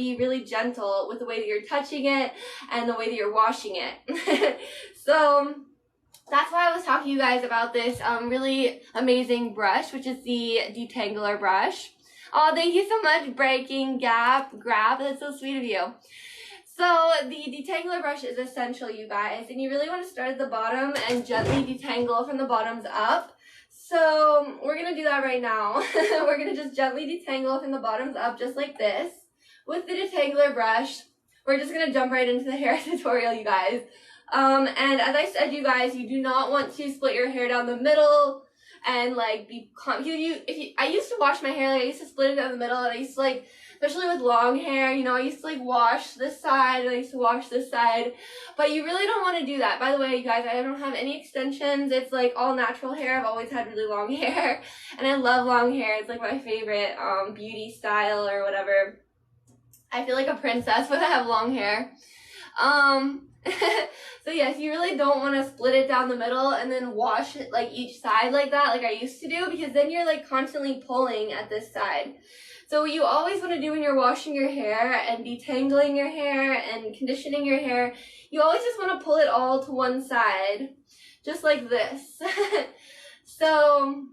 be really gentle with the way that you're touching it and the way that you're washing it. So that's why I was talking to you guys about this really amazing brush, which is the detangler brush. Oh, thank you so much, Breaking Gap Grab. That's so sweet of you. So the detangler brush is essential, you guys, and you really want to start at the bottom and gently detangle from the bottoms up. So we're going to do that right now. We're going to just gently detangle from the bottoms up just like this with the detangler brush. We're just going to jump right into the hair tutorial, you guys. And as I said, you guys, you do not want to split your hair down the middle and like I used to wash my hair, like I used to split it down the middle, and I used to like, especially with long hair, you know, I used to like wash this side and I used to wash this side, but you really don't want to do that. By the way, you guys, I don't have any extensions. It's like all natural hair. I've always had really long hair and I love long hair. It's like my favorite beauty style or whatever. I feel like a princess when I have long hair. So yes, you really don't want to split it down the middle and then wash it like each side like that, like I used to do, because then you're like constantly pulling at this side. So what you always want to do when you're washing your hair and detangling your hair and conditioning your hair, you always just want to pull it all to one side, just like this. So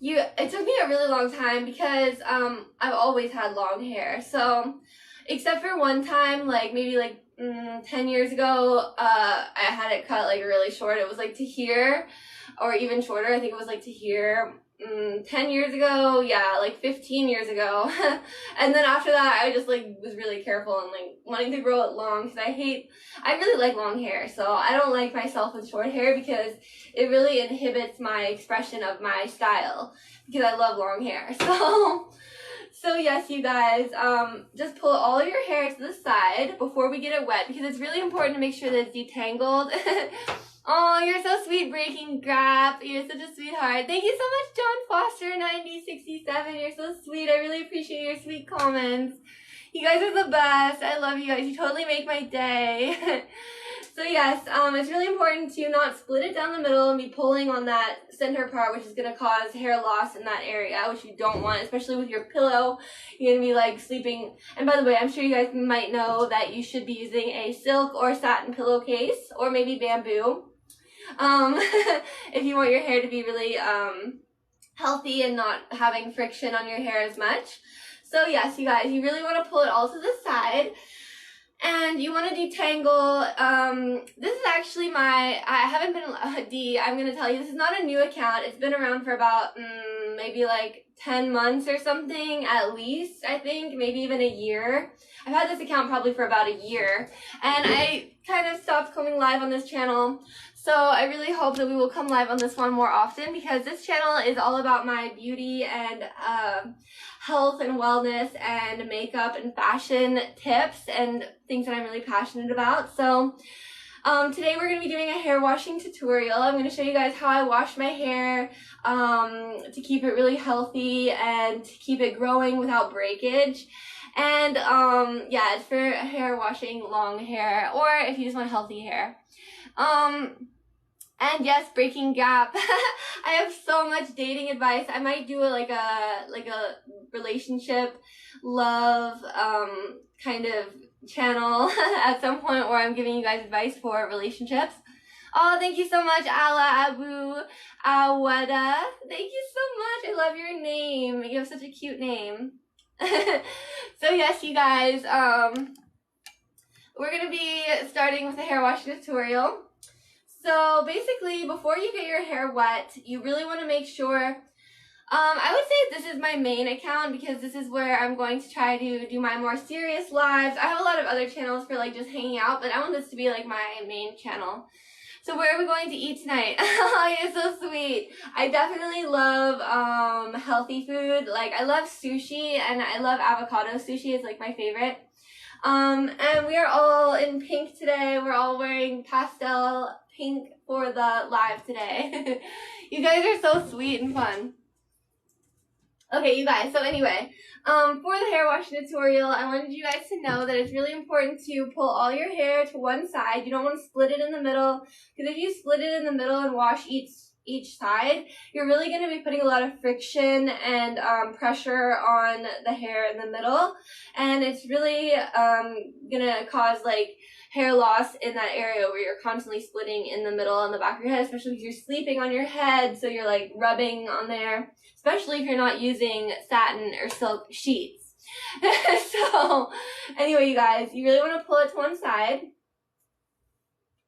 it took me a really long time because I've always had long hair. So except for one time, like maybe like 10 years ago, I had it cut like really short. It was like to here, or even shorter. I think it was like to here. 10 years ago, yeah, like 15 years ago. And then after that, I just like was really careful and like wanting to grow it long, because I really like long hair. So I don't like myself with short hair because it really inhibits my expression of my style, because I love long hair. So yes, you guys, just pull all your hair to the side before we get it wet, because it's really important to make sure that it's detangled. Oh, you're so sweet, Breaking Grab. You're such a sweetheart. Thank you so much, John Foster 9067. You're so sweet. I really appreciate your sweet comments. You guys are the best. I love you guys. You totally make my day. So yes, it's really important to not split it down the middle and be pulling on that center part, which is going to cause hair loss in that area, which you don't want, especially with your pillow. You're going to be like sleeping. And by the way, I'm sure you guys might know that you should be using a silk or satin pillowcase, or maybe bamboo. If you want your hair to be really healthy and not having friction on your hair as much. So yes, you guys, you really want to pull it all to the side. And you want to detangle, this is actually I haven't been, I'm going to tell you, this is not a new account. It's been around for about, maybe like 10 months or something, at least, I think, maybe even a year. I've had this account probably for about a year, and I kind of stopped coming live on this channel. So I really hope that we will come live on this one more often, because this channel is all about my beauty and health and wellness and makeup and fashion tips and things that I'm really passionate about. So today we're going to be doing a hair washing tutorial. I'm going to show you guys how I wash my hair to keep it really healthy and to keep it growing without breakage. And yeah, it's for hair washing long hair, or if you just want healthy hair. And yes, Breaking Gap. I have so much dating advice. I might do like a relationship love kind of channel at some point where I'm giving you guys advice for relationships. Oh, thank you so much, Ala Abu Awada. Thank you so much. I love your name. You have such a cute name. So yes, you guys, we're gonna be starting with the hair washing tutorial. So basically, before you get your hair wet, you really want to make sure, I would say this is my main account, because this is where I'm going to try to do my more serious lives. I have a lot of other channels for like just hanging out, but I want this to be like my main channel. So where are we going to eat tonight? Oh, you're so sweet. I definitely love healthy food. Like, I love sushi, and I love avocado sushi. It's like my favorite. And we are all in pink today. We're all wearing pastel pink for the live today. You guys are so sweet and fun. Okay, you guys, so anyway, for the hair washing tutorial, I wanted you guys to know that it's really important to pull all your hair to one side. You don't want to split it in the middle, because if you split it in the middle and wash each each side, you're really going to be putting a lot of friction and pressure on the hair in the middle, and it's really going to cause like hair loss in that area where you're constantly splitting in the middle and the back of your head, especially if you're sleeping on your head, so you're like rubbing on there, especially if you're not using satin or silk sheets. So anyway, you guys, you really want to pull it to one side,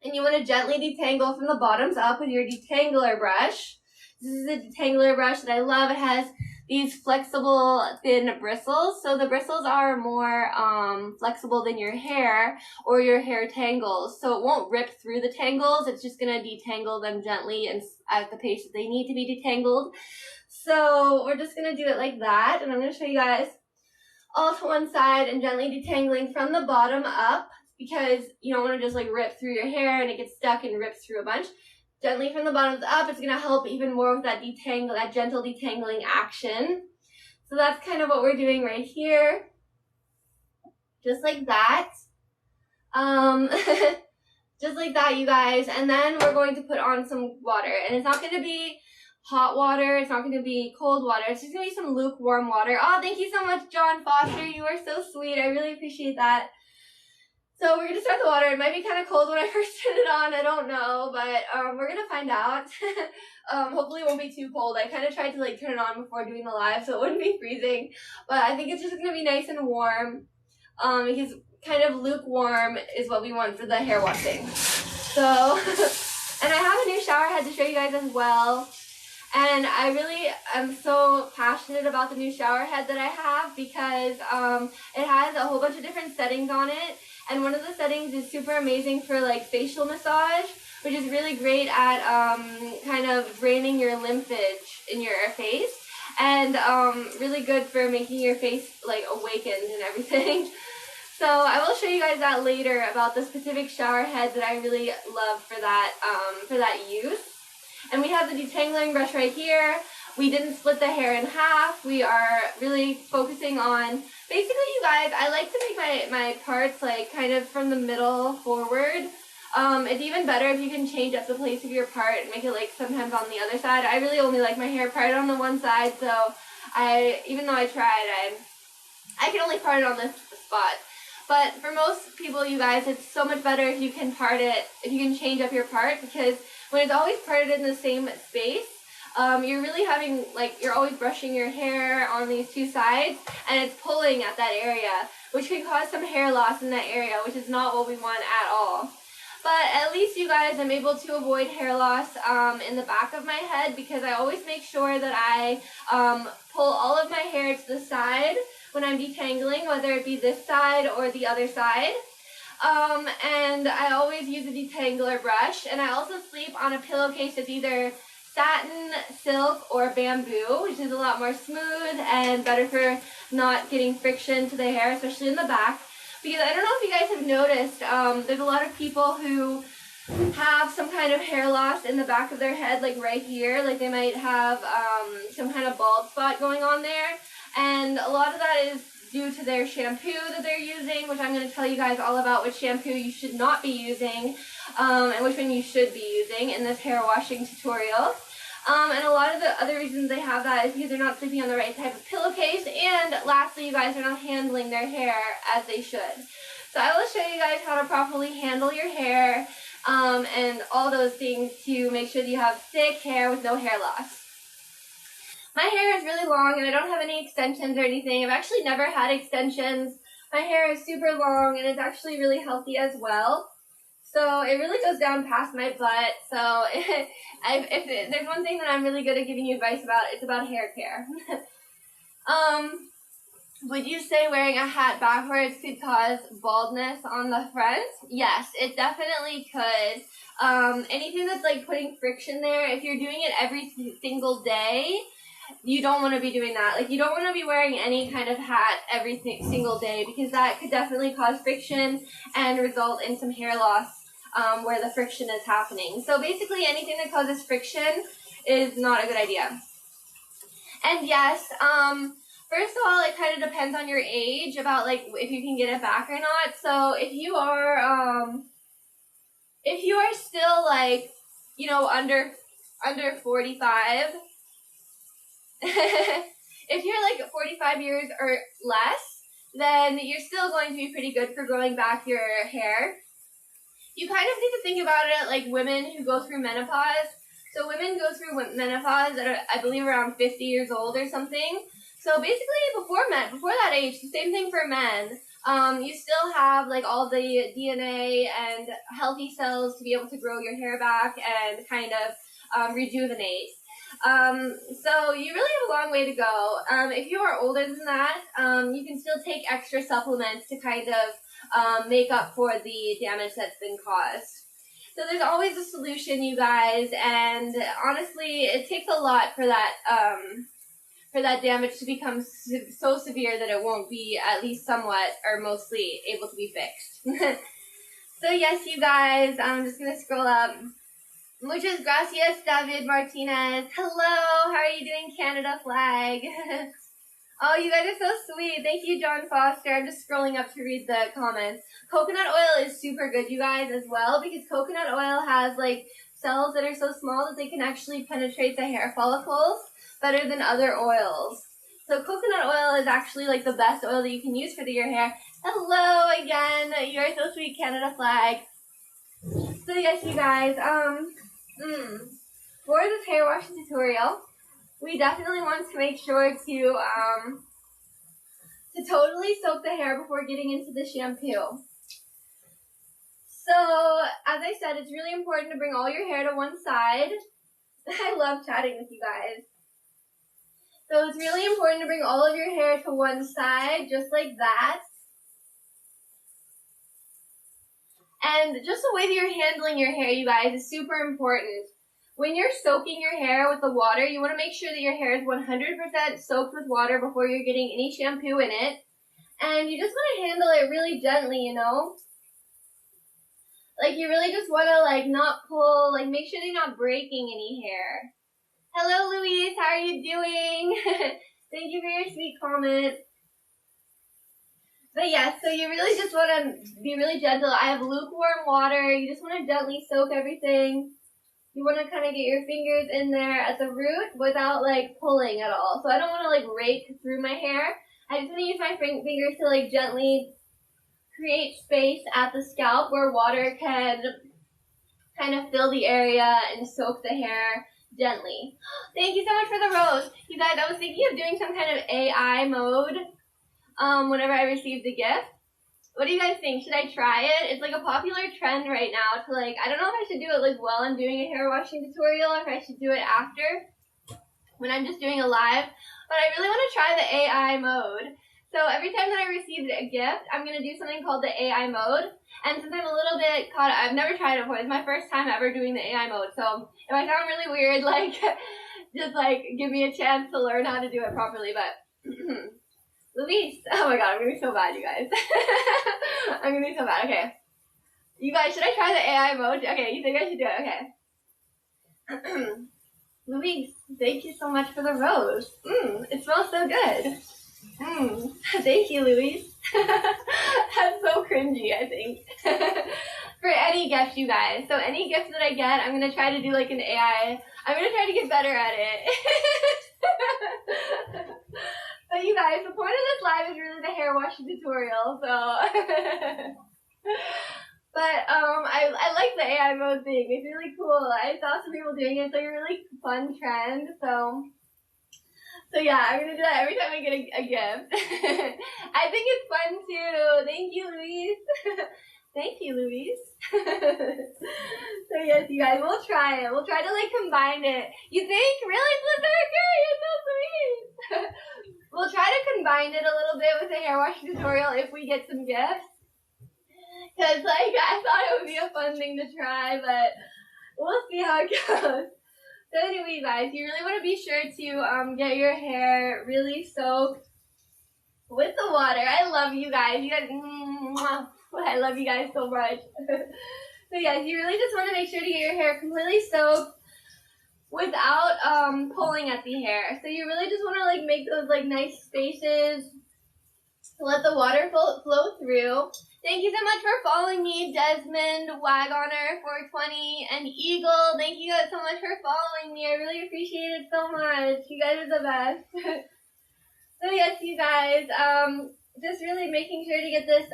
and you want to gently detangle from the bottoms up with your detangler brush. This is a detangler brush that I love. It has these flexible, thin bristles. So the bristles are more flexible than your hair or your hair tangles. So it won't rip through the tangles. It's just going to detangle them gently and at the pace that they need to be detangled. So we're just going to do it like that. And I'm going to show you guys all to one side and gently detangling from the bottom up, because you don't want to just like rip through your hair and it gets stuck and rips through a bunch. Gently from the bottoms up, it's going to help even more with that that gentle detangling action. So that's kind of what we're doing right here. Just like that. Just like that, you guys. And then we're going to put on some water. And it's not going to be hot water. It's not going to be cold water. It's just going to be some lukewarm water. Oh, thank you so much, John Foster. You are so sweet. I really appreciate that. So we're going to start the water. It might be kind of cold when I first turn it on. I don't know, but we're going to find out. Hopefully it won't be too cold. I kind of tried to like turn it on before doing the live so it wouldn't be freezing. But I think it's just going to be nice and warm, because kind of lukewarm is what we want for the hair washing. So, and I have a new shower head to show you guys as well. And I really am so passionate about the new shower head that I have, because it has a whole bunch of different settings on it. And one of the settings is super amazing for like facial massage, which is really great at kind of draining your lymphage in your face, and really good for making your face like awakened and everything. So I will show you guys that later about the specific shower head that I really love for that use. And we have the detangling brush right here. We didn't split the hair in half. We are really focusing on, basically, you guys, I like to make my parts like kind of from the middle forward. It's even better if you can change up the place of your part and make it like sometimes on the other side. I really only like my hair parted on the one side, so even though I tried, I can only part it on this spot. But for most people, you guys, it's so much better if you can part it, if you can change up your part, because when it's always parted in the same space, you're really having, like, you're always brushing your hair on these two sides, and it's pulling at that area, which can cause some hair loss in that area, which is not what we want at all. But at least, you guys, I'm able to avoid hair loss in the back of my head, because I always make sure that I pull all of my hair to the side when I'm detangling, whether it be this side or the other side. And I always use a detangler brush, and I also sleep on a pillowcase that's either satin, silk, or bamboo, which is a lot more smooth and better for not getting friction to the hair, especially in the back. Because I don't know if you guys have noticed, there's a lot of people who have some kind of hair loss in the back of their head, like right here, like they might have some kind of bald spot going on there, and a lot of that is due to their shampoo that they're using, which I'm going to tell you guys all about which shampoo you should not be using, and which one you should be using in this hair washing tutorial. And a lot of the other reasons they have that is because they're not sleeping on the right type of pillowcase, and lastly, you guys are not handling their hair as they should. So I will show you guys how to properly handle your hair, and all those things to make sure that you have thick hair with no hair loss. My hair is really long, and I don't have any extensions or anything. I've actually never had extensions. My hair is super long, and it's actually really healthy as well. So it really goes down past my butt. So if there's one thing that I'm really good at giving you advice about, it's about hair care. Would you say wearing a hat backwards could cause baldness on the front? Yes, it definitely could. Anything that's like putting friction there, if you're doing it every single day, you don't want to be doing that. Like, you don't want to be wearing any kind of hat every single day, because that could definitely cause friction and result in some hair loss where the friction is happening. So basically, anything that causes friction is not a good idea. And yes, first of all, it kind of depends on your age about like if you can get it back or not. So if you are still like, you know, under under 45. If you're like 45 years or less, then you're still going to be pretty good for growing back your hair. You kind of need to think about it like women who go through menopause. So women go through menopause at, I believe, around 50 years old or something. So basically before that age, the same thing for men. You still have like all the DNA and healthy cells to be able to grow your hair back and kind of rejuvenate. So you really have a long way to go. If you are older than that, you can still take extra supplements to kind of make up for the damage that's been caused. So there's always a solution, you guys, and honestly, it takes a lot for that damage to become so severe that it won't be at least somewhat or mostly able to be fixed. So yes, you guys, I'm just going to scroll up. Muchas gracias, David Martinez. Hello, how are you doing, Canada flag? Oh, you guys are so sweet. Thank you, John Foster. I'm just scrolling up to read the comments. Coconut oil is super good, you guys, as well, because coconut oil has, like, cells that are so small that they can actually penetrate the hair follicles better than other oils. So coconut oil is actually, like, the best oil that you can use for your hair. Hello again. You are so sweet, Canada flag. So, yes, you guys, for this hair washing tutorial, we definitely want to make sure to totally soak the hair before getting into the shampoo. So, as I said, it's really important to bring all your hair to one side. I love chatting with you guys. So it's really important to bring all of your hair to one side, just like that. And just the way that you're handling your hair, you guys, is super important. When you're soaking your hair with the water, you want to make sure that your hair is 100% soaked with water before you're getting any shampoo in it. And you just want to handle it really gently, you know? Like, you really just want to, like, not pull, like, make sure you're not breaking any hair. Hello, Louise. How are you doing? Thank you for your sweet comment. But yeah, so you really just want to be really gentle. I have lukewarm water. You just want to gently soak everything. You want to kind of get your fingers in there at the root without, like, pulling at all. So I don't want to, like, rake through my hair. I just want to use my fingers to, like, gently create space at the scalp where water can kind of fill the area and soak the hair gently. Thank you so much for the rose. You guys, I was thinking of doing some kind of AI mode whenever I received the gift. What do you guys think? Should I try it? It's like a popular trend right now to, like, I don't know if I should do it like while I'm doing a hair washing tutorial or if I should do it after when I'm just doing a live. But I really want to try the AI mode. So every time that I receive a gift, I'm going to do something called the AI mode. And since I'm a little bit caught, I've never tried it before. It's my first time ever doing the AI mode. So if I sound really weird, like, just, like, give me a chance to learn how to do it properly. But, Luis, oh my god, I'm going to be so bad, you guys. I'm going to be so bad. Okay. You guys, should I try the AI mode? Okay, you think I should do it? Okay. Luis, thank you so much for the rose. It smells so good. Thank you, Luis. That's so cringy, I think. For any gift, you guys. So any gift that I get, I'm going to try to do like an AI. I'm going to try to get better at it. But you guys, the point of this live is really the hair washing tutorial, so. But I like the AI mode thing. It's really cool. I saw some people doing it. It's like a really fun trend, so yeah, I'm going to do that every time I get a gift. I think it's fun too. Thank you, Luis. Thank you, Luis. So yes, you guys, we'll try it. We'll try to, like, combine it. You think? Really, Blizzard? You're so sweet. We'll try to combine it a little bit with the hair washing tutorial if we get some gifts. Because, like, I thought it would be a fun thing to try, but we'll see how it goes. So anyway, you guys, you really want to be sure to get your hair really soaked with the water. I love you guys. You guys, I love you guys so much. So yes, you really just want to make sure to get your hair completely soaked without pulling at the hair. So you really just want to, like, make those, like, nice spaces to let the water flow through. Thank you so much for following me, Desmond, Wagoner420, and Eagle. Thank you guys so much for following me. I really appreciate it so much. You guys are the best. So yes, you guys, just really making sure to get this